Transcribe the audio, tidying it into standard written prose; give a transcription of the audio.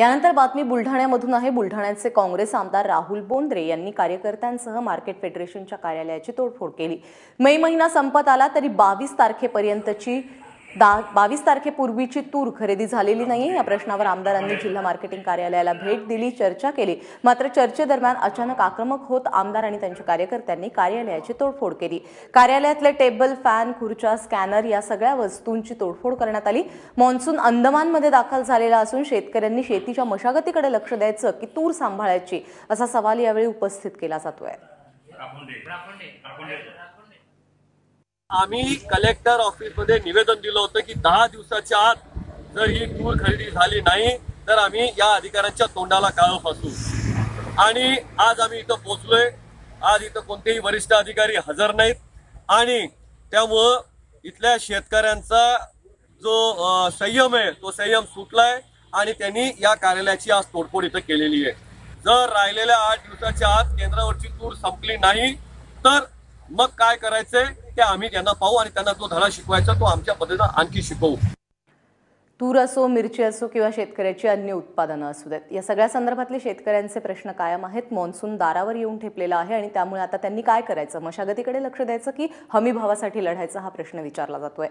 यानंतर बातमी बुलढाण्यामधून आहे। बुलढाण्याचे काँग्रेस आमदार राहुल बोंद्रे यांनी कार्यकर्त्यांसह मार्केट फेडरेशनच्या कार्यालयाची तोडफोड केली। मे महिना संपत आला तरी 22 तारखेपर्यंतची 22 तारखेपूर्वीची तूर खरेदी झालेली नाही। या प्रश्नावर आमदारांनी जिल्हा मार्केटिंग कार्यालयाला भेट दिली, चर्चा केली। मात्र चर्चेदरम्यान अचानक आक्रमक होत आमदार आणि त्यांच्या कार्यकर्त्यांनी कार्यालयाची तोडफोड केली। कार्यालयातले टेबल, फॅन, खुर्च्या, स्कॅनर या सगळ्या वस्तूंची तोडफोड करण्यात आली। मॉन्सून अंदमानमध्ये दाखल झालेला असून शेतकऱ्यांनी शेतीच्या मशागतीकडे लक्ष द्यायचं की तूर सांभाळायची असा सवाल यावेळी उपस्थित केला जातोय। आम्ही कलेक्टर ऑफिसमध्ये निवेदन दिलं होतं की 10 दिवसाच्या आत जर ही तूर खरेदी झाली नाही तर आम्ही या अधिकाऱ्यांच्या तोंडाला काळं फासू। आणि आज आम्ही इथं पोहोचलोय। आज इथं कोणतेही वरिष्ठ अधिकारी हजर नाहीत आणि त्यामुळं इथल्या शेतकऱ्यांचा जो संयम आहे तो संयम सुटलाय आणि त्यांनी या कार्यालयाची आज तोडफोड इथं केलेली आहे। जर राहिलेल्या 8 दिवसाच्या आत केंद्रावरची तूर संपली नाही तर मग काय करायचंय ते आम्ही त्यांना पाहू आणि त्यांना जो धडा शिकवायचा तो आमच्या पद्धतीने आणखी शिकवू। तूर असो, मिरची असो किंवा शेतकऱ्याची अन्य उत्पादनं असू देत, या सगळ्या संदर्भातले शेतकऱ्यांचे प्रश्न कायम आहेत। मॉन्सून दारावर येऊन ठेपलेला आहे आणि त्यामुळे आता त्यांनी काय करायचं, मशागतीकडे लक्ष द्यायचं की हमी भावासाठी लढायचं, हा प्रश्न विचारला जातोय।